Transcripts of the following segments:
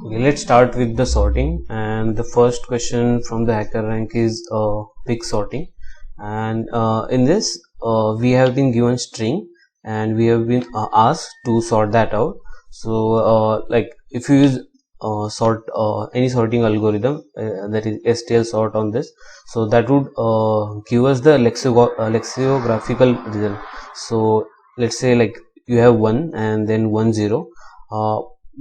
Okay, let's start with the sorting, and the first question from the HackerRank is pick sorting. And in this we have been given string and we have been asked to sort that out. So like if you use sort any sorting algorithm, that is STL sort on this, so that would give us the lexicographical result. So let's say like you have 1 and then 1 0.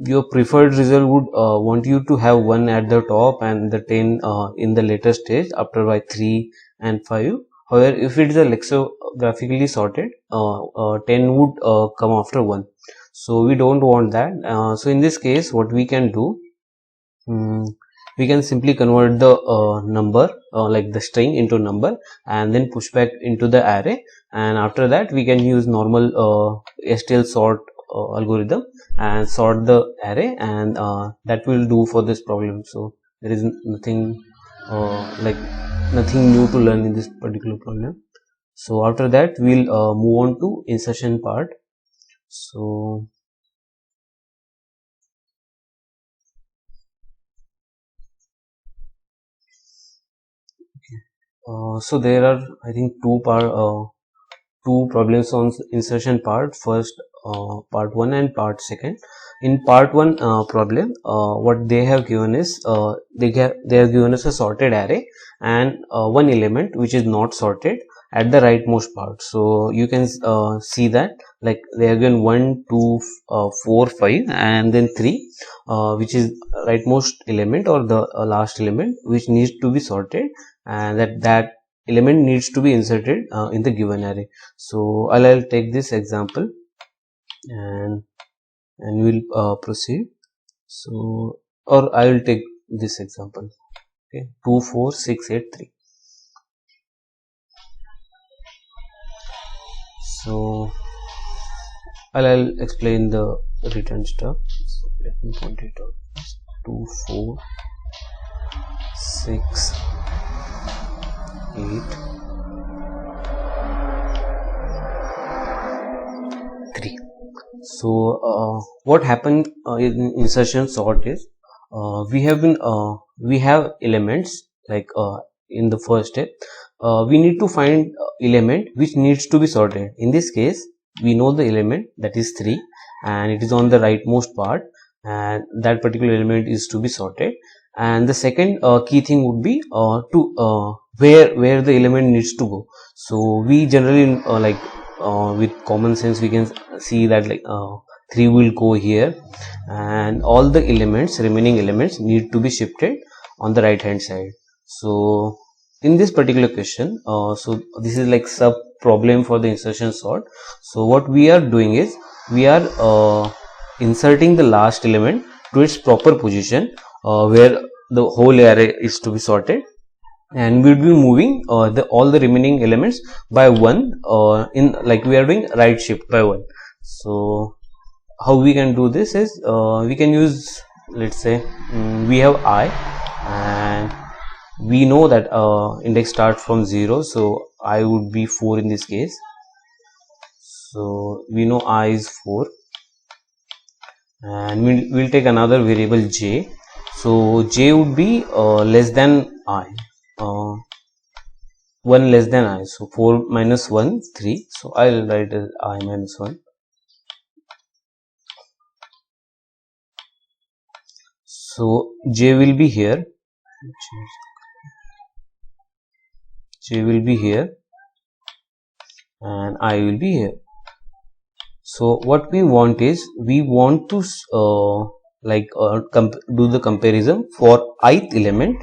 Your preferred result would want you to have 1 at the top and the 10 in the later stage after by 3 and 5. However, if it is a lexicographically sorted, 10 would come after 1. So we don't want that. So in this case, what we can do, we can simply convert the number like the string into number and then push back into the array, and after that we can use normal STL sort algorithm and sort the array, and that will do for this problem. So there is nothing nothing new to learn in this particular problem. So after that we'll move on to insertion part. So so there are, I think, two problems on insertion part. First, part 1 and part 2. In part 1 problem, what they have given is they have given us a sorted array and one element which is not sorted at the rightmost part. So you can see that like they have given 1 2 4 5 and then 3, which is rightmost element or the last element which needs to be sorted, and that element needs to be inserted in the given array. So I'll take this example and we'll proceed. So, or I will take this example. Okay, 2 4 6 8 3. So I'll explain the return stuff. So let me point it out. 2 4 6 8 3. So what happened in insertion sort is we have elements like in the first step. We need to find element which needs to be sorted. In this case, we know the element, that is 3, and it is on the rightmost part, and that particular element is to be sorted. And the second key thing would be to where the element needs to go. So we generally with common sense we can see that like 3 will go here, and all the remaining elements need to be shifted on the right hand side. So in this particular question, so this is like sub problem for the insertion sort. So what we are doing is we are inserting the last element to its proper position where the whole array is to be sorted, and we'll be moving all the remaining elements by 1 in like we are doing right shift by 1. So how we can do this is we can use, let's say we have I, and we know that index starts from 0, so I would be 4 in this case. So we know I is 4, and we'll take another variable j. So j would be less than I, 1 less than I. So 4 minus 1 3. So I'll write as I minus 1. So j will be here, j will be here, and I will be here. So what we want is we want to do the comparison for ith element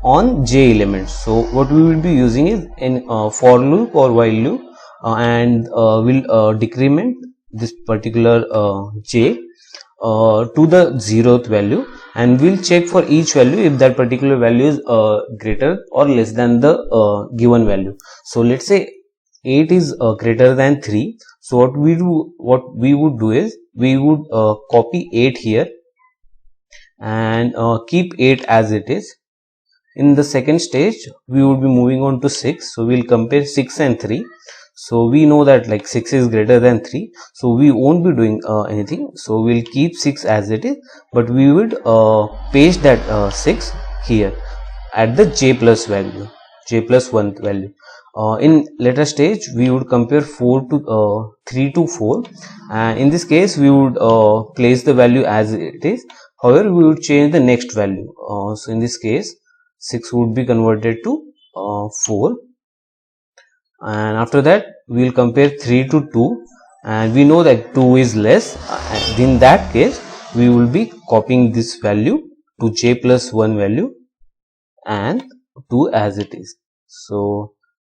on j elements. So what we will be using is in for loop or while loop, and will decrement this particular j to the 0th value, and we'll check for each value if that particular value is greater or less than the given value. So let's say 8 is greater than 3. So what we would do is we would copy 8 here and keep 8 as it is. In the second stage we would be moving on to 6. So we'll compare 6 and 3. So we know that like 6 is greater than 3, so we won't be doing anything. So we'll keep 6 as it is, but we would paste that 6 here at the j plus value, j plus 1 value. In later stage we would compare 3 to 4, and in this case we would place the value as it is. However, we would change the next value. So in this case 6 would be converted to 4, and after that we will compare 3 to 2, and we know that 2 is less, and in that case we will be copying this value to j plus 1 value and 2 as it is. So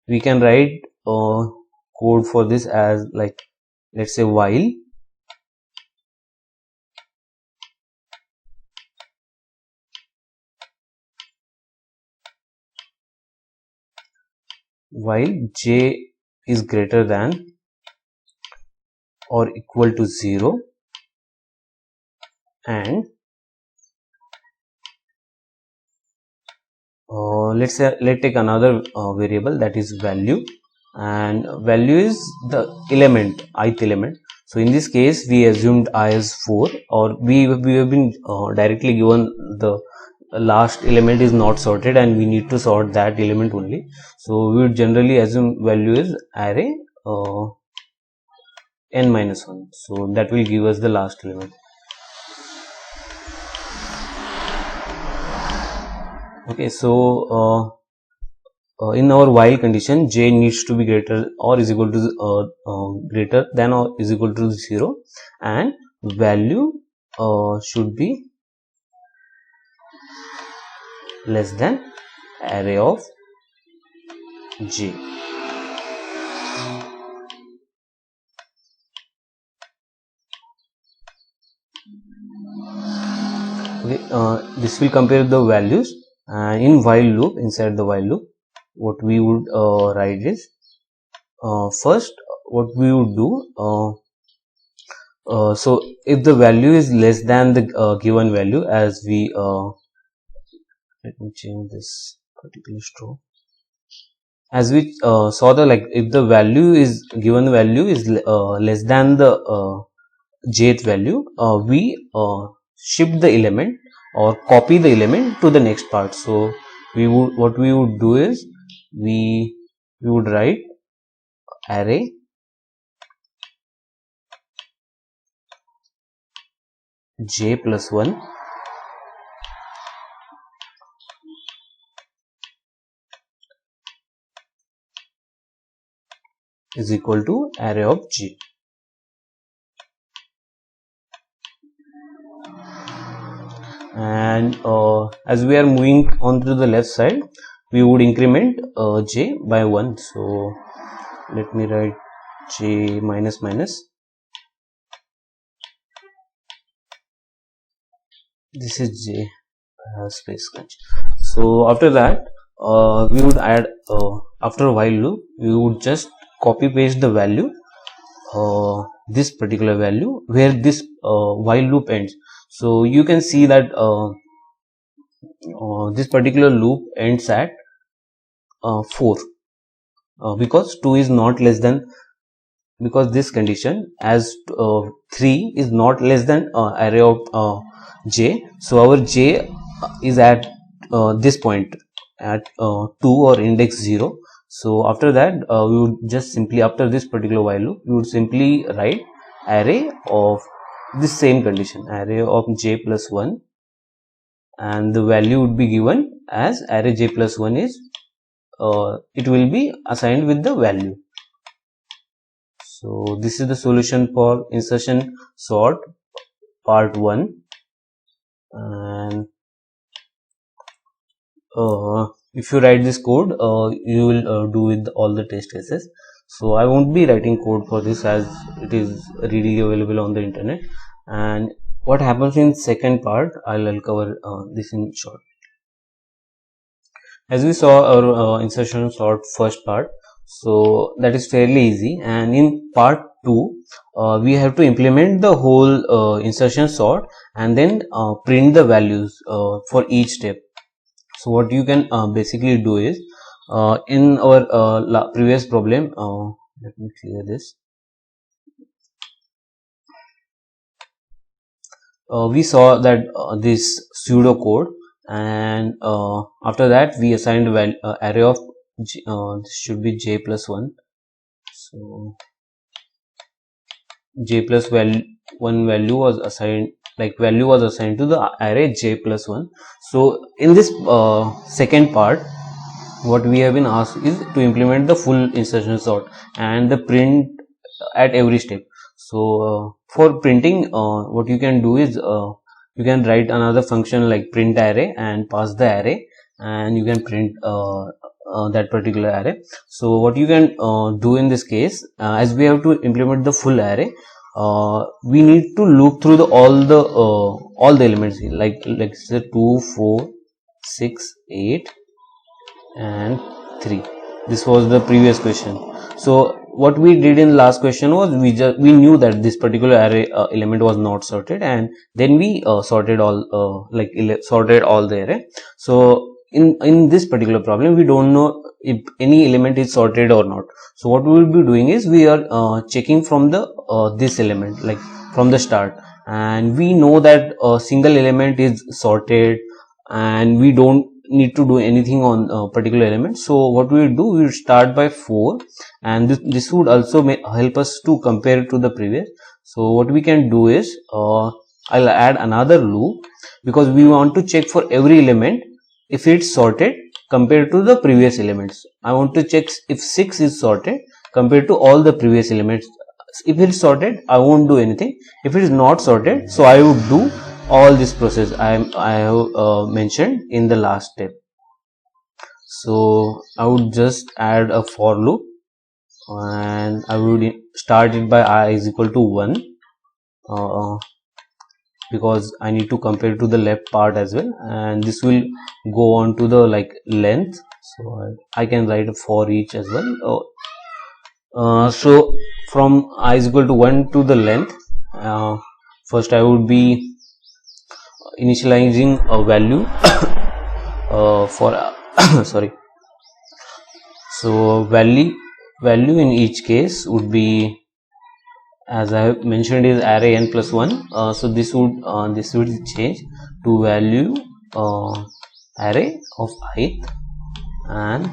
we can write code for this as like, let's say while j is greater than or equal to 0, and let's take another variable, that is value, and value is the element, ith element. So in this case we assumed I as 4, or we have been directly given the last element is not sorted and we need to sort that element only. So we would generally assume value is array n minus 1, so that will give us the last element. Okay, so in our while condition j needs to be greater or is equal to greater than or is equal to 0, and value should be less than array of j. Okay, this will compare the values, and in while loop, inside the while loop, what we would write is first what we would do, so if the value is less than the given value, as we let me change this particular stroke, as we saw the, like, if the value is given value is less than the jth value, we shift the element or copy the element to the next part. So what we would do is we would write array j plus 1 is equal to array of j. And as we are moving on to the left side, we would increment j by 1. So let me write j minus minus. This is j space catch. So after that we would add after a while loop, we would just copy paste the value, this particular value where this while loop ends. So you can see that this particular loop ends at 4, because 2 is not less than, because this condition as 3 is not less than array of j. So our j is at this point at 2 or index 0. So after that we would just simply, after this particular while loop, we would simply write array of this same condition, array of j plus 1, and the value would be given as array j plus 1 is it will be assigned with the value. So this is the solution for insertion sort part 1, and if you write this code, you will do with all the test cases. So I won't be writing code for this as it is readily available on the internet. And what happens in second part, I'll cover this in short. As we saw our insertion sort first part, so that is fairly easy, and in part 2 we have to implement the whole insertion sort and then print the values for each step. So what you can basically do is in our previous problem, let me clear this. We saw that this pseudo code, and after that we assigned array of this should be j plus 1. So j plus 1 value was assigned, like value was assigned to the array j plus 1. So in this second part, what we have been asked is to implement the full insertion sort and the print at every step. So for printing, what you can do is you can write another function like print array and pass the array, and you can print that particular array. So what you can do in this case, as we have to implement the full array, we need to loop through all the elements here, like say 2, 4, 6, 8 and 3. This was the previous question. So what we did in last question was we knew that this particular array element was not sorted, and then we sorted all sorted all the array. So in this particular problem, we don't know if any element is sorted or not. So what we will be doing is we are checking from the this element, like from the start, and we know that a single element is sorted, and we don't need to do anything on a particular element. So what we will do, we will start by 4, and this would also help us to compare it to the previous. So what we can do is I'll add another loop, because we want to check for every element if it's sorted compared to the previous elements. I want to check if 6 is sorted compared to all the previous elements. If it's sorted, I won't do anything. If it is not sorted, so I would do all this process I have mentioned in the last step. So I would just add a for loop, and I would start it by I is equal to 1, because I need to compare to the left part as well, and this will go on to the length. So I can write a for each as well. So from I is equal to 1 to the length, first I would be initializing a value for sorry. So value in each case would be, as I have mentioned, is array n plus 1. So this would change to value array of ith, and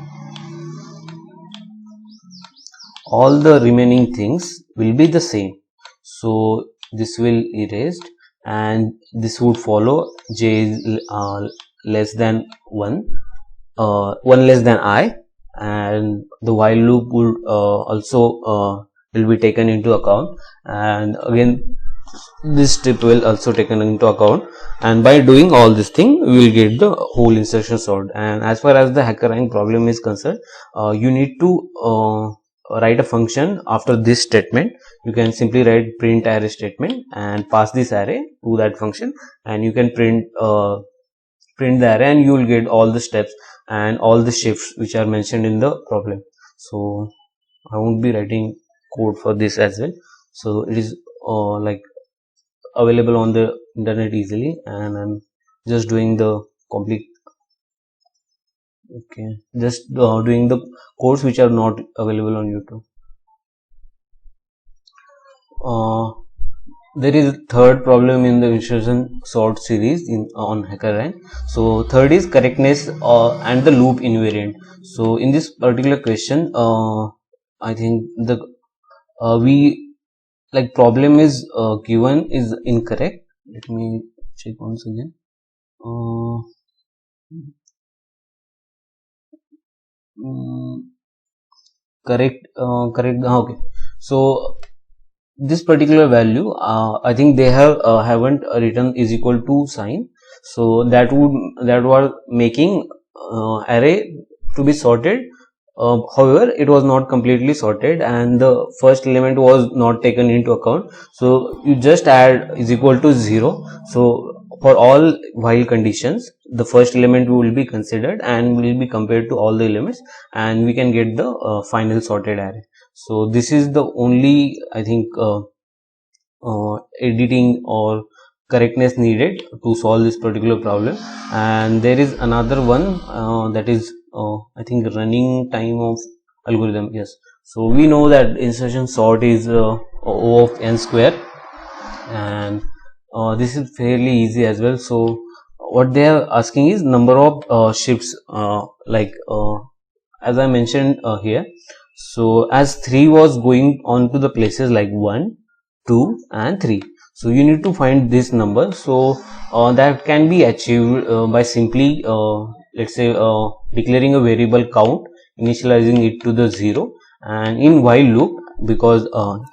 all the remaining things will be the same. So this will erased, and this would follow j is less than 1, 1 less than I, and the while loop would also will be taken into account, and again this step will also taken into account, and by doing all this thing we will get the whole insertion sort. And as far as the HackerRank problem is concerned, you need to write a function after this statement. You can simply write print array statement and pass this array to that function, and you can print the array, and you will get all the steps and all the shifts which are mentioned in the problem. So I won't be writing code for this as well. So it is available on the internet easily, and I'm just doing the complete doing the codes which are not available on YouTube. There is a third problem in the insertion sort series on HackerRank. So third is correctness and the loop invariant. So in this particular question, I think the problem is given is incorrect. Let me check once again. Correct. Okay. So this particular value, I think they haven't written is equal to sign. So that was making array to be sorted. However, it was not completely sorted, and the first element was not taken into account. So you just add is equal to 0. So for all while conditions, the first element will be considered and will be compared to all the elements, and we can get the final sorted array. So this is the only, I think, editing or correctness needed to solve this particular problem. And there is another one that is I think running time of algorithm. Yes, So we know that insertion sort is O of n square, and this is fairly easy as well. So what they are asking is number of shifts, as I mentioned here. So as 3 was going on to the places like 1, 2 and 3. So you need to find this number. So that can be achieved by simply let's say declaring a variable count, initializing it to the 0, and in while loop, because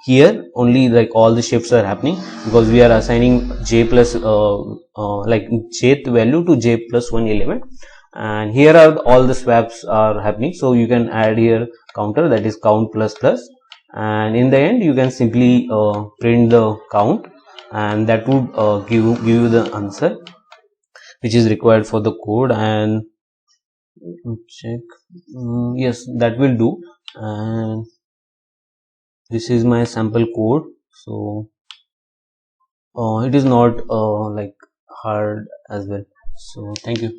here only like all the shifts are happening, because we are assigning j plus like jth value to j plus 1 element, and here are all the swaps are happening. So you can add here counter, that is count plus plus, and in the end you can simply print the count, and that would give you the answer which is required for the code. And check, yes, that will do. And this is my sample code. So it is not like hard as well. So thank you.